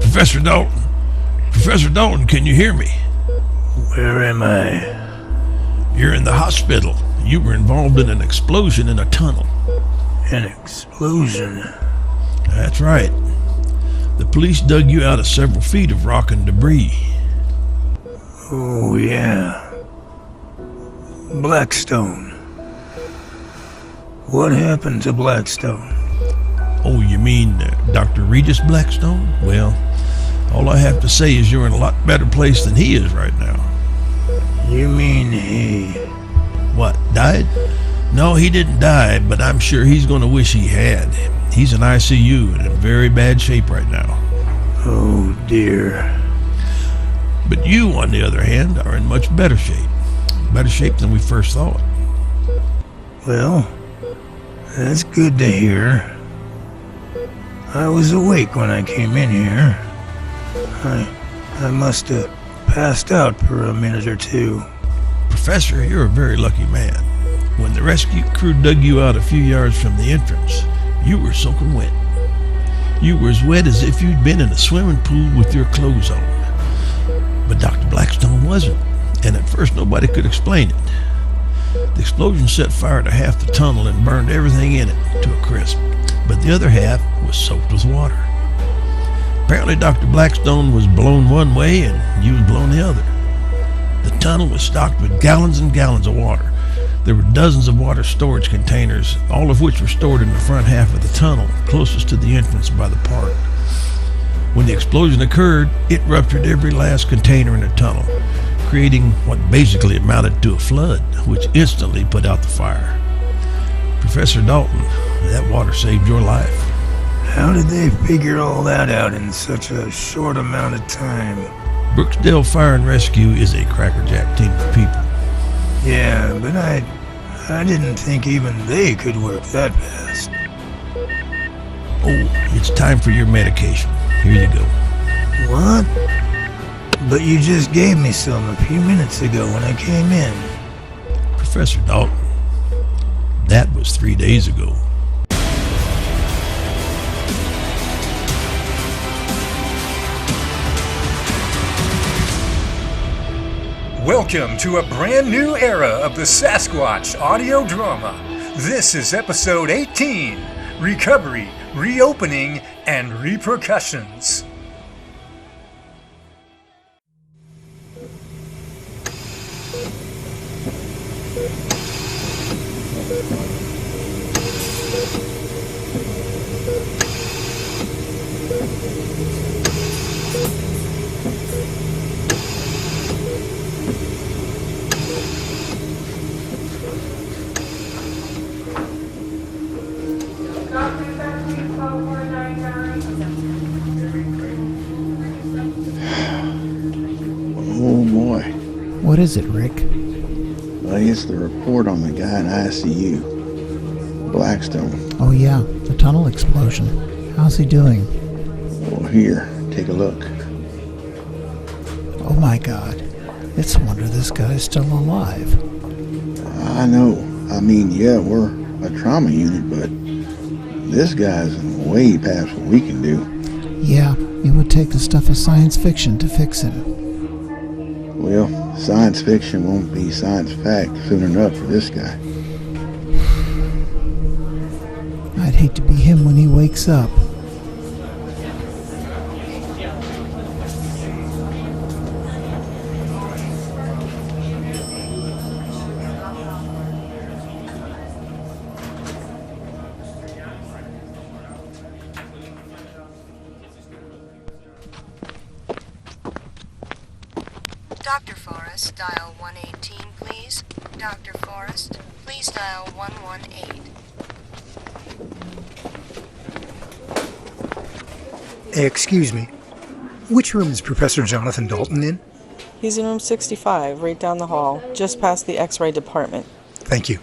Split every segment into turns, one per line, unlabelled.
Professor Dalton. Professor Dalton, can you hear me?
Where am I?
You're in the hospital. You were involved in an explosion in a tunnel.
An explosion?
That's right. The police dug you out of several feet of rock and debris.
Oh, yeah. Blackstone. What happened to Blackstone?
Oh, you mean Dr. Regis Blackstone? Well, all I have to say is you're in a lot better place than he is right now.
You mean he...
What, died? No, he didn't die, but I'm sure he's going to wish he had. He's in ICU and in very bad shape right now.
Oh, dear.
But you, on the other hand, are in much better shape. Better shape than we first thought.
Well, that's good to hear. I was awake when I came in here. I must have passed out for a minute or two.
Professor, you're a very lucky man. When the rescue crew dug you out a few yards from the entrance, you were soaking wet. You were as wet as if you'd been in a swimming pool with your clothes on. But Dr. Blackstone wasn't, and at first nobody could explain it. The explosion set fire to half the tunnel and burned everything in it to a crisp, but the other half was soaked with water. Apparently Dr. Blackstone was blown one way and you was blown the other. The tunnel was stocked with gallons and gallons of water. There were dozens of water storage containers, all of which were stored in the front half of the tunnel, closest to the entrance by the park. When the explosion occurred, it ruptured every last container in the tunnel, creating what basically amounted to a flood, which instantly put out the fire. Professor Dalton, that water saved your life.
How did they figure all that out in such a short amount of time?
Brooksdale Fire and Rescue is a crackerjack team of people.
Yeah, but I didn't think even they could work that fast.
Oh, it's time for your medication. Here you go.
What? But you just gave me some a few minutes ago when I came in.
Professor Dalton, that was 3 days ago.
Welcome to a brand new era of the Sasquatch audio drama. This is episode 18, Recovery, Reopening, and Repercussions.
Oh boy.
What is it, Rick?
Well, it's the report on the guy in ICU. Blackstone.
Oh yeah, the tunnel explosion. How's he doing?
Well, here, take a look.
Oh my God. It's a wonder this guy's still alive.
I know. I mean, yeah, we're a trauma unit, but this guy's way past what we can do.
Yeah, it would take the stuff of science fiction to fix him.
Well, science fiction won't be science fact soon enough for this guy.
I'd hate to be him when he wakes up.
Dr. Forrest, dial 118, please. Dr. Forrest, please dial 118.
Excuse me. Which room is Professor Jonathan Dalton in?
He's in room 65, right down the hall, just past the X-ray department.
Thank you.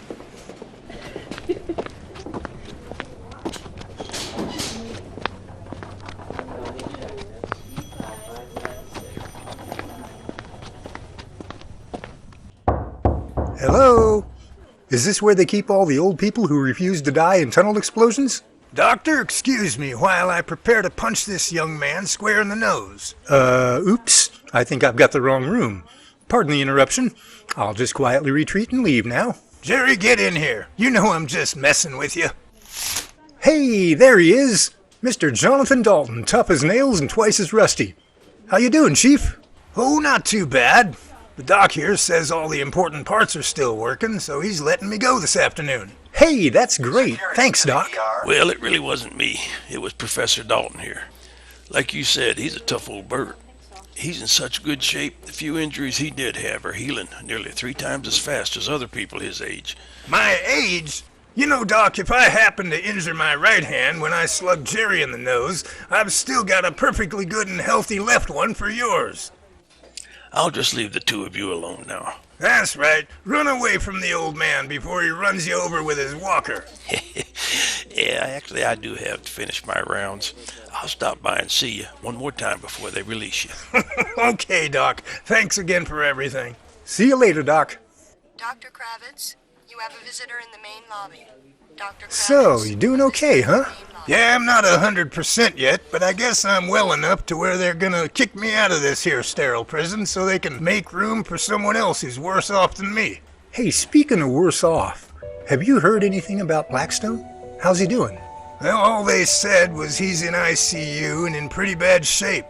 Is this where they keep all the old people who refuse to die in tunnel explosions?
Doctor, excuse me while I prepare to punch this young man square in the nose.
Oops. I think I've got the wrong room. Pardon the interruption. I'll just quietly retreat and leave now.
Jerry, get in here. You know I'm just messing with you.
Hey, there he is. Mr. Jonathan Dalton, tough as nails and twice as rusty. How you doing, Chief?
Oh, not too bad. The doc here says all the important parts are still working, so he's letting me go this afternoon.
Hey, that's great. Thanks, Doc.
Well, it really wasn't me. It was Professor Dalton here. Like you said, he's a tough old bird. He's in such good shape, the few injuries he did have are healing nearly 3 times as fast as other people his age.
My age? You know, Doc, if I happen to injure my right hand when I slug Jerry in the nose, I've still got a perfectly good and healthy left one for yours.
I'll just leave the two of you alone now.
That's right. Run away from the old man before he runs you over with his walker.
Yeah, actually, I do have to finish my rounds. I'll stop by and see you one more time before they release you.
Okay, Doc. Thanks again for everything.
See you later, Doc.
Dr. Kravitz, you have a visitor in the main lobby. Dr. Kravitz.
So, you doing okay, huh?
Yeah, I'm not 100% yet, but I guess I'm well enough to where they're gonna kick me out of this here sterile prison so they can make room for someone else who's worse off than me.
Hey, speaking of worse off, have you heard anything about Blackstone? How's he doing?
Well, all they said was he's in ICU and in pretty bad shape.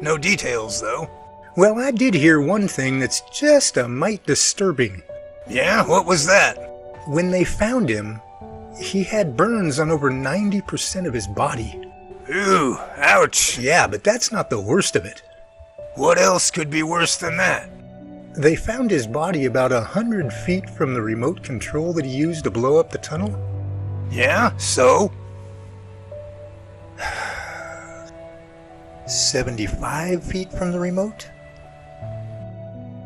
No details, though.
Well, I did hear one thing that's just a mite disturbing.
Yeah, what was that?
When they found him, he had burns on over 90% of his body.
Ooh, ouch.
Yeah, but that's not the worst of it.
What else could be worse than that?
They found his body about 100 feet from the remote control that he used to blow up the tunnel.
Yeah, so?
75 feet from the remote,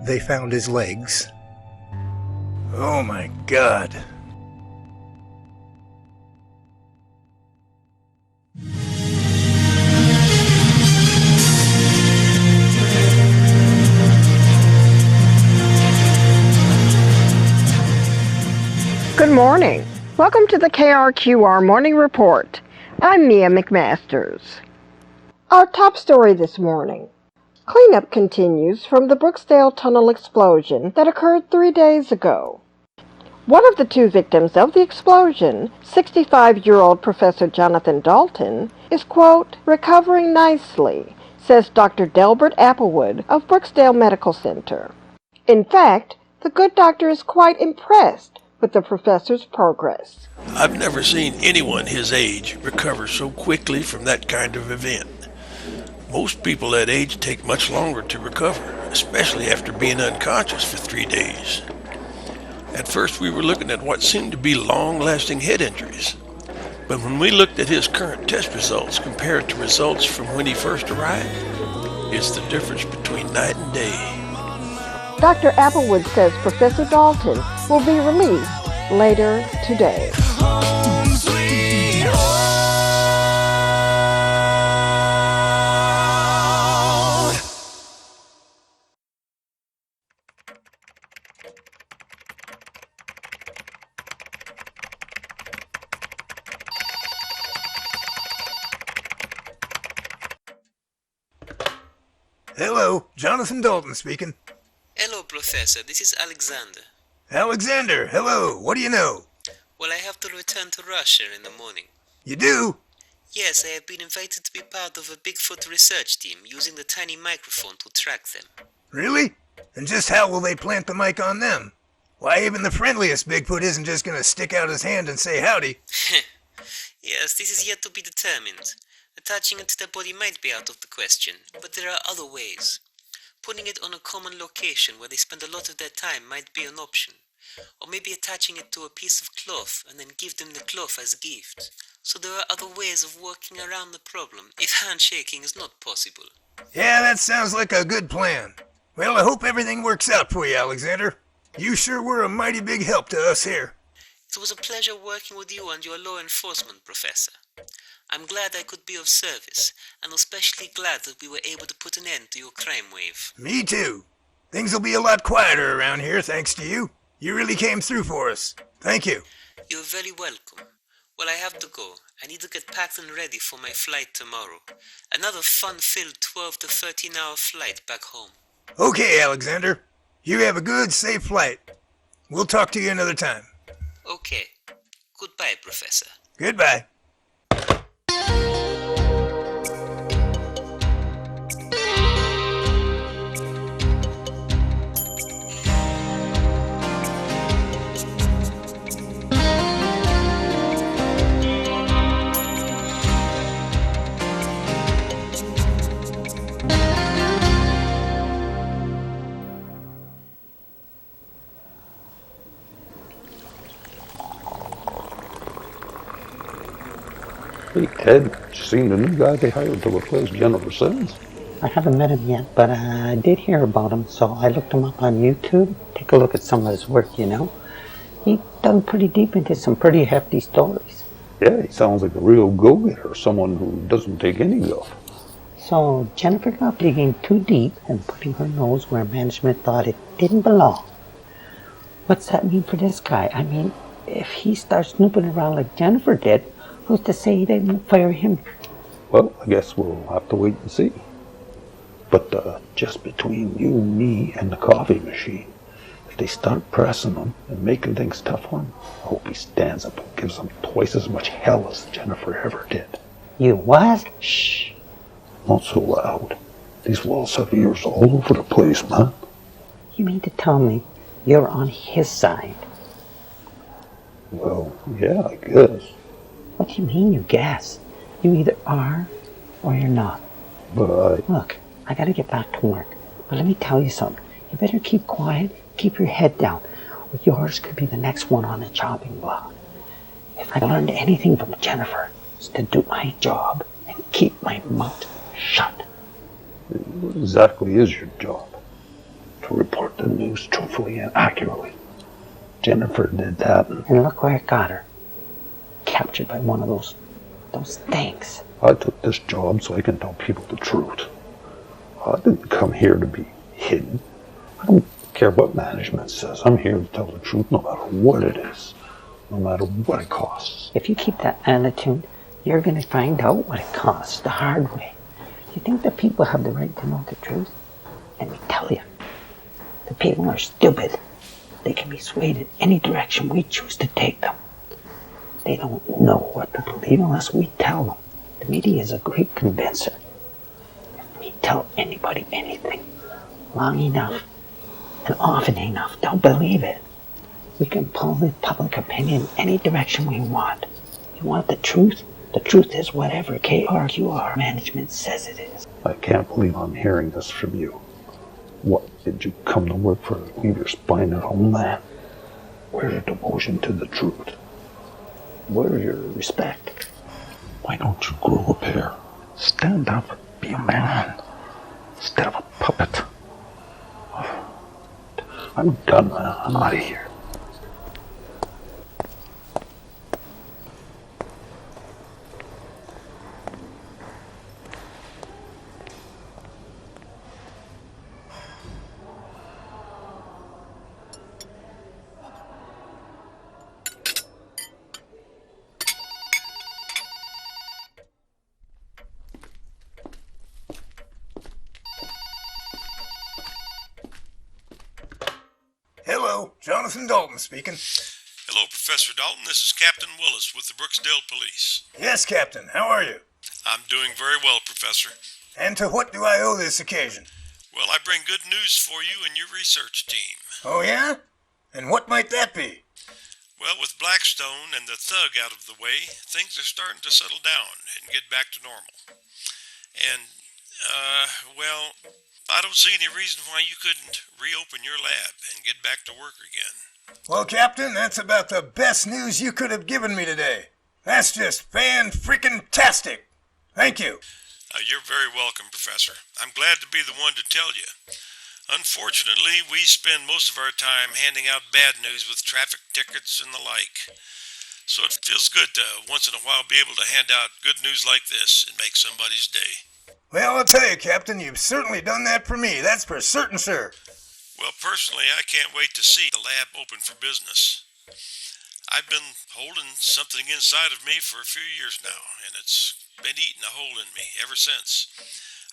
they found his legs.
Oh my God.
Good morning. Welcome to the KRQR Morning Report. I'm Mia McMasters. Our top story this morning. Cleanup continues from the Brooksdale Tunnel explosion that occurred 3 days ago. One of the 2 victims of the explosion, 65-year-old Professor Jonathan Dalton, is, quote, recovering nicely, says Dr. Delbert Applewood of Brooksdale Medical Center. In fact, the good doctor is quite impressed with the professor's progress.
I've never seen anyone his age recover so quickly from that kind of event. Most people that age take much longer to recover, especially after being unconscious for 3 days. At first we were looking at what seemed to be long-lasting head injuries. But when we looked at his current test results compared to results from when he first arrived, it's the difference between night and day.
Dr. Applewood says Professor Dalton will be released later today.
Hello, Jonathan Dalton speaking.
Hello, Professor. This is Alexander.
Alexander, hello. What do you know?
Well, I have to return to Russia in the morning.
You do?
Yes, I have been invited to be part of a Bigfoot research team using the tiny microphone to track them.
Really? And just how will they plant the mic on them? Why, even the friendliest Bigfoot isn't just gonna stick out his hand and say howdy.
Yes, this is yet to be determined. Attaching it to the body might be out of the question, but there are other ways. Putting it on a common location where they spend a lot of their time might be an option. Or maybe attaching it to a piece of cloth and then give them the cloth as a gift. So there are other ways of working around the problem if handshaking is not possible.
Yeah, that sounds like a good plan. Well, I hope everything works out for you, Alexander. You sure were a mighty big help to us here.
It was a pleasure working with you and your law enforcement, Professor. I'm glad I could be of service, and especially glad that we were able to put an end to your crime wave.
Me too. Things will be a lot quieter around here thanks to you.
You really came through for us. Thank you.
You're very welcome. Well, I have to go. I need to get packed and ready for my flight tomorrow. Another fun-filled 12 to 13-hour flight back home.
Okay, Alexander. You have a good, safe flight. We'll talk to you another time.
Okay. Goodbye, Professor.
Goodbye.
Hey, Ted, you seen the new guy they hired to replace Jennifer Simmons?
I haven't met him yet, but I did hear about him, so I looked him up on YouTube. Take a look at some of his work, you know. He dug pretty deep into some pretty hefty stories.
Yeah, he sounds like a real go-getter, someone who doesn't take any guff.
So Jennifer got digging too deep and putting her nose where management thought it didn't belong. What's that mean for this guy? I mean, if he starts snooping around like Jennifer did, who's to say they won't fire him?
Well, I guess we'll have to wait and see. But just between you, me, and the coffee machine, if they start pressing him and making things tough on him, I hope he stands up and gives them twice as much hell as Jennifer ever did.
You what? Shh.
Not so loud. These walls have ears all over the place, man.
You mean to tell me you're on his side?
Well, yeah, I guess.
What do you mean you guess? You either are or you're not.
But
Look, I gotta get back to work. But let me tell you something. You better keep quiet, keep your head down, or yours could be the next one on the chopping block. If I learned anything from Jennifer, it's to do my job and keep my mouth shut.
what exactly is your job? To report the news truthfully and accurately. Jennifer did that.
And look where it got her. Captured by one of those things.
I took this job so I can tell people the truth. I didn't come here to be hidden. I don't care what management says. I'm here to tell the truth no matter what it is. No matter what it costs.
If you keep that attitude, you're going to find out what it costs the hard way. You think the people have the right to know the truth? Let me tell you, the people are stupid. They can be swayed in any direction we choose to take them. They don't know what to believe unless we tell them. The media is a great convincer. If we tell anybody anything long enough and often enough, they'll believe it. We can pull the public opinion any direction we want. You want the truth? The truth is whatever KRQR management says it is.
I can't believe I'm hearing this from you. What, did you come to work for leave your spine at home, man? Where's your devotion to the truth? Where's your respect? Why don't you grow a pair? Stand up, be a man, instead of a puppet. I'm done, man. I'm out of here.
Hello, Jonathan Dalton speaking.
Hello, Professor Dalton. This is Captain Willis with the Brooksdale Police.
Yes, Captain. How are you?
I'm doing very well, Professor.
And to what do I owe this occasion?
Well, I bring good news for you and your research team.
Oh, yeah? And what might that be?
Well, with Blackstone and the thug out of the way, things are starting to settle down and get back to normal. And, well, I don't see any reason why you couldn't reopen your lab and get back to work again.
Well, Captain, that's about the best news you could have given me today. That's just fan-freaking-tastic. Thank you.
You're very welcome, Professor. I'm glad to be the one to tell you. Unfortunately, we spend most of our time handing out bad news with traffic tickets and the like. So it feels good to once in a while be able to hand out good news like this and make somebody's day.
Well, I'll tell you, Captain, you've certainly done that for me. That's for certain, sir.
Well, personally, I can't wait to see the lab open for business. I've been holding something inside of me for a few years now, and it's been eating a hole in me ever since.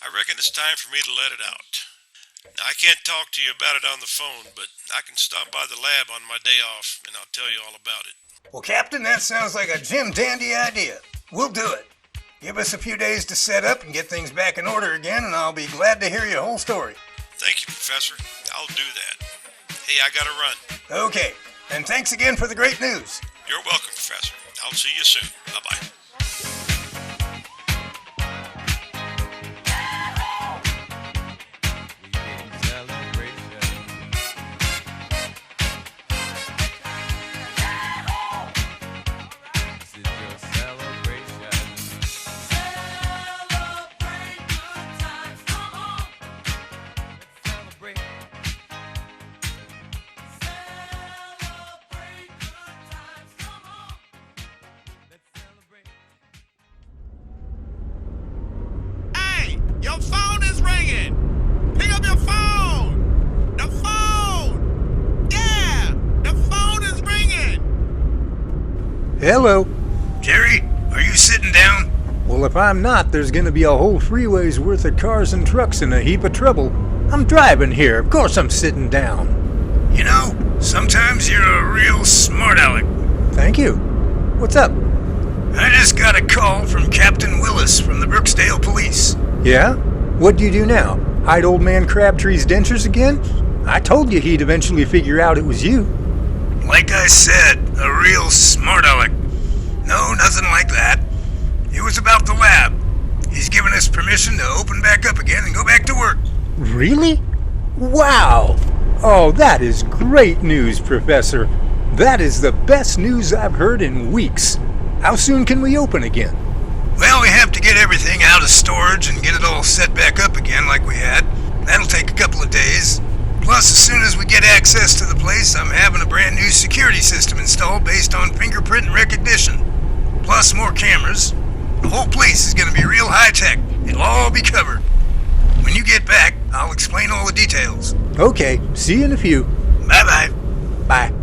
I reckon it's time for me to let it out. Now, I can't talk to you about it on the phone, but I can stop by the lab on my day off, and I'll tell you all about it.
Well, Captain, that sounds like a Jim Dandy idea. We'll do it. Give us a few days to set up and get things back in order again, and I'll be glad to hear your whole story.
Thank you, Professor. I'll do that. Hey, I gotta run.
Okay, and thanks again for the great news.
You're welcome, Professor. I'll see you soon. Bye-bye.
Your phone is ringing! Pick up your phone! The phone! Yeah! The phone is ringing!
Hello.
Jerry, are you sitting down?
Well, if I'm not, there's gonna be a whole freeway's worth of cars and trucks in a heap of trouble. I'm driving here. Of course I'm sitting down.
You know, sometimes you're a real smart aleck.
Thank you. What's up?
I just got a call from Captain Willis from the Brooksdale Police.
Yeah? What do you do now? Hide old man Crabtree's dentures again? I told you he'd eventually figure out it was you.
Like I said, a real smart aleck. No, nothing like that. It was about the lab. He's given us permission to open back up again and go back to work.
Really? Wow! Oh, that is great news, Professor. That is the best news I've heard in weeks. How soon can we open again?
Well, we have to get everything out of storage and get it all set back up again like we had. That'll take a couple of days. Plus, as soon as we get access to the place, I'm having a brand new security system installed based on fingerprint recognition. Plus more cameras. The whole place is going to be real high-tech. It'll all be covered. When you get back, I'll explain all the details.
Okay, see you in a few.
Bye-bye.
Bye.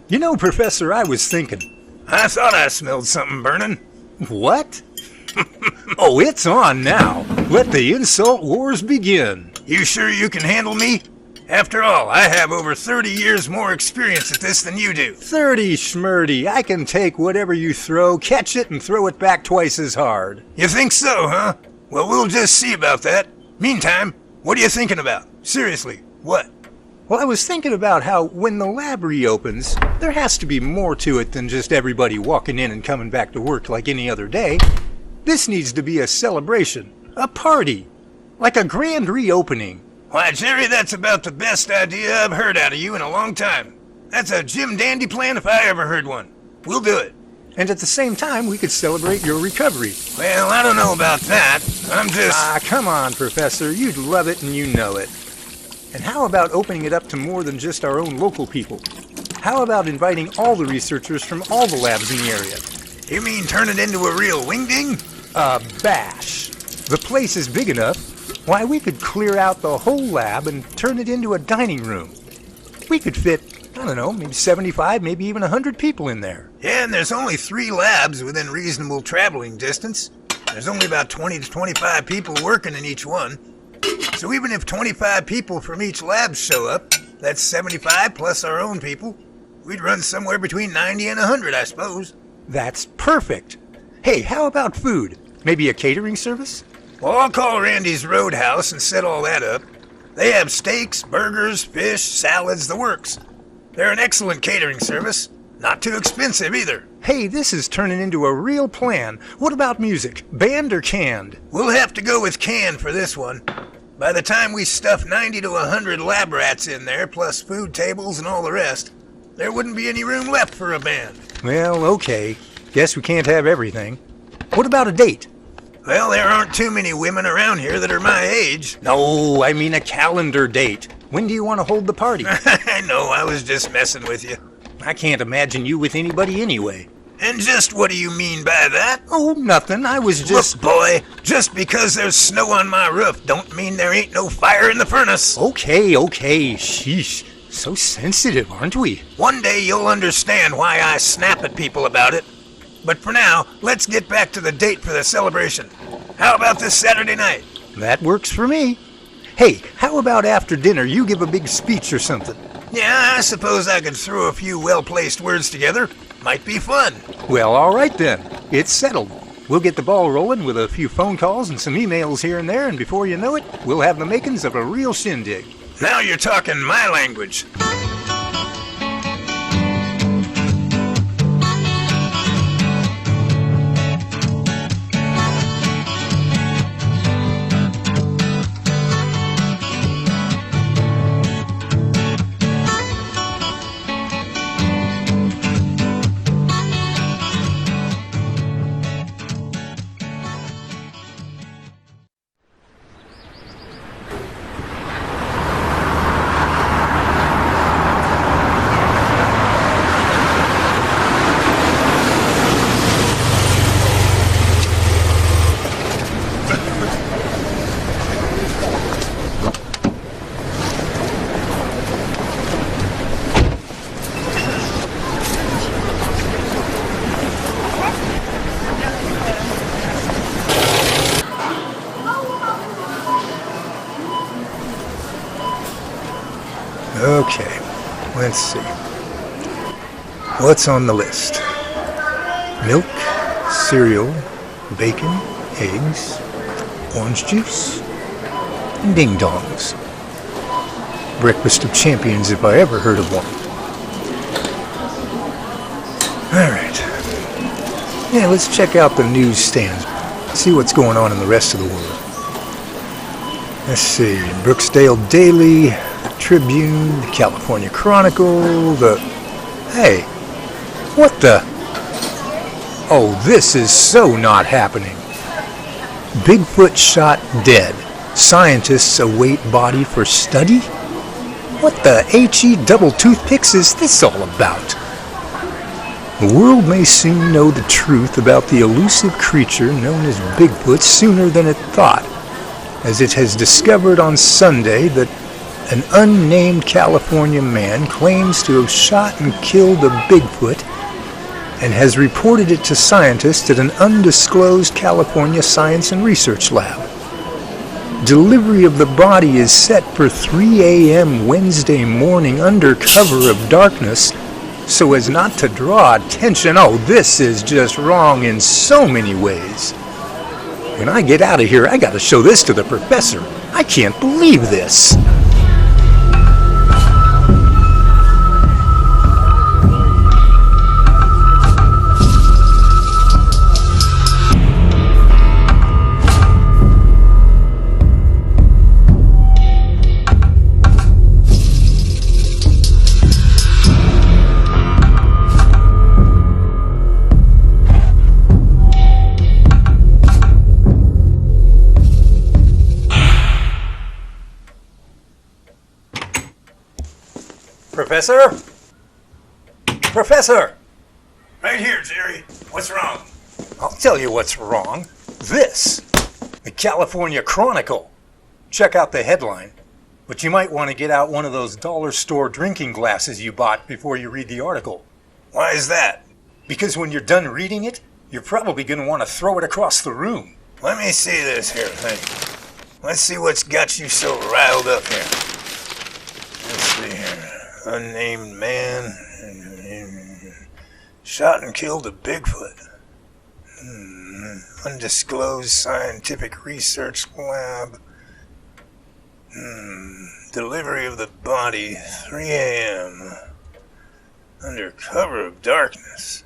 You know, Professor, I was thinking.
I thought I smelled something burning.
What? Oh, it's on now. Let the insult wars begin.
You sure you can handle me? After all, I have over 30 years more experience at this than you do.
30, Schmurdy. I can take whatever you throw, catch it, and throw it back twice as hard.
You think so, huh? Well, we'll just see about that. Meantime, what are you thinking about? Seriously, what?
Well, I was thinking about how when the lab reopens, there has to be more to it than just everybody walking in and coming back to work like any other day. This needs to be a celebration, a party, like a grand reopening.
Why, Jerry, that's about the best idea I've heard out of you in a long time. That's a Jim Dandy plan if I ever heard one. We'll do it.
And at the same time, we could celebrate your recovery.
Well, I don't know about that. I'm just...
Ah, come on, Professor. You'd love it and you know it. And how about opening it up to more than just our own local people? How about inviting all the researchers from all the labs in the area?
You mean turn it into a real wingding?
A bash. The place is big enough. Why, we could clear out the whole lab and turn it into a dining room. We could fit, I don't know, maybe 75, maybe even 100 people in there.
Yeah, and there's only 3 labs within reasonable traveling distance. There's only about 20 to 25 people working in each one. So even if 25 people from each lab show up, that's 75 plus our own people. We'd run somewhere between 90 and 100, I suppose.
That's perfect. Hey, how about food? Maybe a catering service?
Well, I'll call Randy's Roadhouse and set all that up. They have steaks, burgers, fish, salads, the works. They're an excellent catering service. Not too expensive either.
Hey, this is turning into a real plan. What about music? Band or canned?
We'll have to go with canned for this one. By the time we stuff 90 to 100 lab rats in there, plus food tables and all the rest, there wouldn't be any room left for a band.
Well, okay. Guess we can't have everything. What about a date?
Well, there aren't too many women around here that are my age.
No, I mean a calendar date. When do you want to hold the party?
I know, I was just messing with you.
I can't imagine you with anybody anyway.
And just what do you mean by that?
Oh, nothing. I was just...
Look, boy, just because there's snow on my roof don't mean there ain't no fire in the furnace.
Okay. Sheesh. So sensitive, aren't we?
One day you'll understand why I snap at people about it. But for now, let's get back to the date for the celebration. How about this Saturday night?
That works for me. Hey, how about after dinner you give a big speech or something?
Yeah, I suppose I could throw a few well-placed words together. Might be fun.
Well, all right then. It's settled. We'll get the ball rolling with a few phone calls and some emails here and there, and before you know it, we'll have the makings of a real shindig.
Now you're talking my language.
Okay, let's see. What's on the list? Milk, cereal, bacon, eggs, orange juice, and ding-dongs. Breakfast of champions if I ever heard of one. Alright. Yeah, let's check out the newsstands. See what's going on in the rest of the world. Let's see. Brooksdale Daily, Tribune, the California Chronicle, the... Hey, what the... Oh, this is so not happening. Bigfoot shot dead. Scientists await body for study? What the H-E double toothpicks is this all about? The world may soon know the truth about the elusive creature known as Bigfoot sooner than it thought, as it has discovered on Sunday that an unnamed California man claims to have shot and killed a Bigfoot and has reported it to scientists at an undisclosed California Science and Research Lab. Delivery of the body is set for 3 a.m. Wednesday morning under cover of darkness so as not to draw attention. Oh, this is just wrong in so many ways. When I get out of here, I gotta show this to the professor. I can't believe this. Professor? Professor!
Right here, Jerry. What's wrong?
I'll tell you what's wrong. This. The California Chronicle. Check out the headline. But you might want to get out one of those dollar store drinking glasses you bought before you read the article.
Why is that?
Because when you're done reading it, you're probably going to want to throw it across the room.
Let me see this here thing. Let's see what's got you so riled up here. Let's see here. Unnamed man shot and killed a Bigfoot. Undisclosed scientific research lab. Delivery of the body, 3 a.m. Under cover of darkness.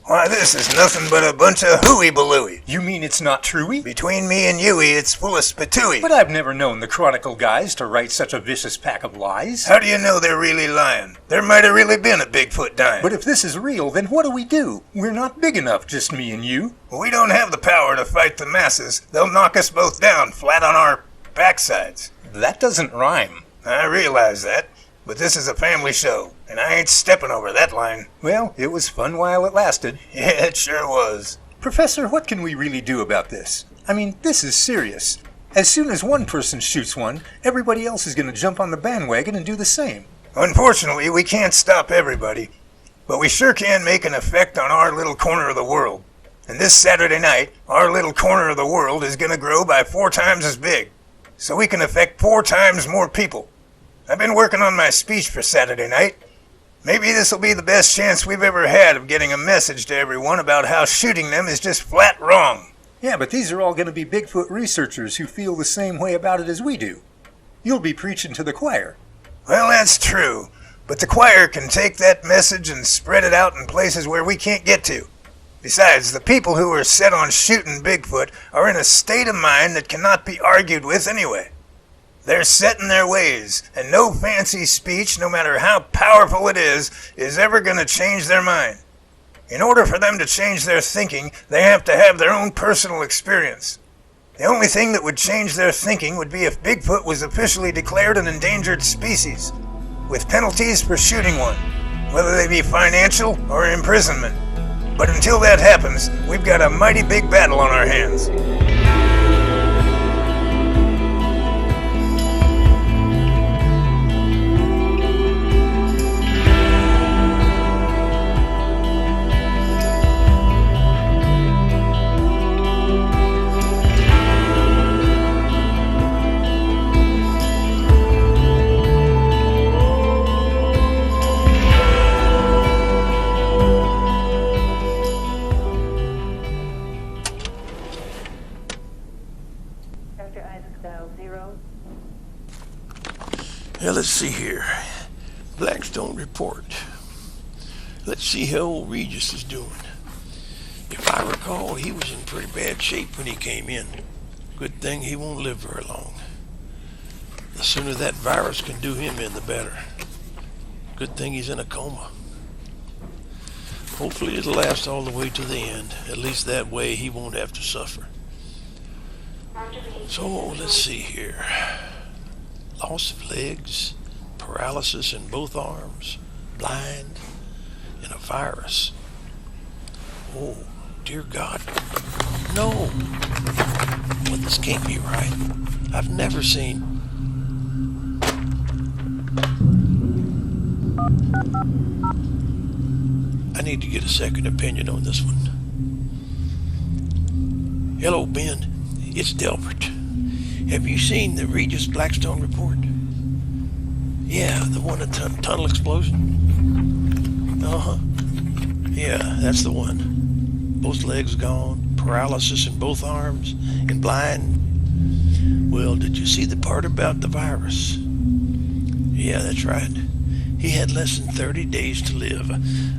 Why, this is nothing but a bunch of hooey-balooey.
You mean it's not truey?
Between me and Yui, it's full of spatooey.
But I've never known the Chronicle guys to write such a vicious pack of lies.
How do you know they're really lying? There might have really been a Bigfoot dying.
But if this is real, then what do we do? We're not big enough, just me and you.
Well, we don't have the power to fight the masses. They'll knock us both down, flat on our backsides.
That doesn't rhyme.
I realize that, but this is a family show, and I ain't stepping over that line.
Well, it was fun while it lasted.
Yeah, it sure was.
Professor, what can we really do about this? I mean, this is serious. As soon as one person shoots one, everybody else is going to jump on the bandwagon and do the same.
Unfortunately, we can't stop everybody, but we sure can make an effect on our little corner of the world. And this Saturday night, our little corner of the world is going to grow by 4 times as big, so we can affect 4 times more people. I've been working on my speech for Saturday night. Maybe this will be the best chance we've ever had of getting a message to everyone about how shooting them is just flat wrong.
Yeah, but these are all going to be Bigfoot researchers who feel the same way about it as we do. You'll be preaching to the choir.
Well, that's true, but the choir can take that message and spread it out in places where we can't get to. Besides, the people who are set on shooting Bigfoot are in a state of mind that cannot be argued with anyway. They're set in their ways, and no fancy speech, no matter how powerful it is ever going to change their mind. In order for them to change their thinking, they have to have their own personal experience. The only thing that would change their thinking would be if Bigfoot was officially declared an endangered species, with penalties for shooting one, whether they be financial or imprisonment. But until that happens, we've got a mighty big battle on our hands.
Now, let's see here. Blackstone report. Let's see how old Regis is doing. If I recall, he was in pretty bad shape when he came in. Good thing he won't live very long. The sooner that virus can do him in, the better. Good thing he's in a coma. Hopefully it'll last all the way to the end. At least that way he won't have to suffer. So, let's see here. Loss of legs, paralysis in both arms, blind, and a virus. Oh, dear God. No! Well, this can't be right. I've never seen... I need to get a second opinion on this one. Hello, Ben. It's Delbert. Have you seen the Regis Blackstone report? Yeah, the one at tunnel explosion? Uh-huh. Yeah, that's the one. Both legs gone, paralysis in both arms, and blind. Well, did you see the part about the virus? Yeah, that's right. He had less than 30 days to live.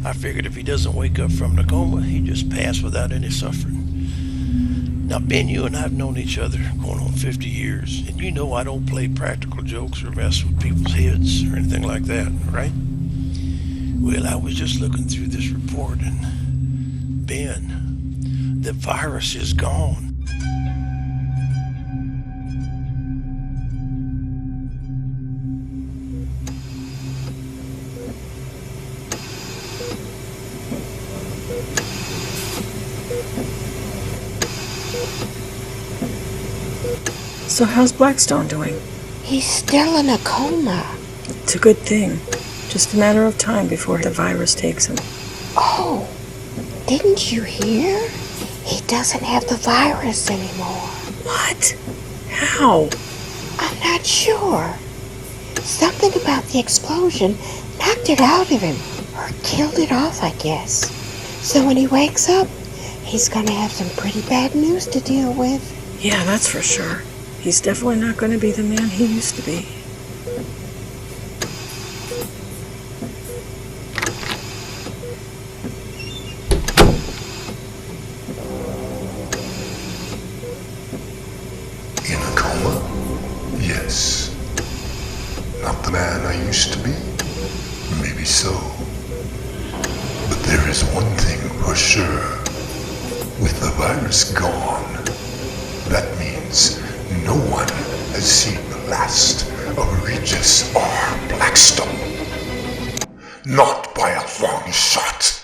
I figured if he doesn't wake up from the coma, he'd just pass without any suffering. Now, Ben, you and I have known each other going on 50 years, and you know I don't play practical jokes or mess with people's heads or anything like that, right? Well, I was just looking through this report, and Ben, the virus is gone.
So how's Blackstone doing?
He's still in a coma.
It's a good thing. Just a matter of time before the virus takes him.
Oh, didn't you hear? He doesn't have the virus anymore.
What? How?
I'm not sure. Something about the explosion knocked it out of him, or killed it off, I guess. So when he wakes up, he's gonna have some pretty bad news to deal with.
Yeah, that's for sure. He's definitely not going to be the man he used to be.
There's one thing for sure. With the virus gone, that means no one has seen the last of Regis or Blackstone. Not by a long shot.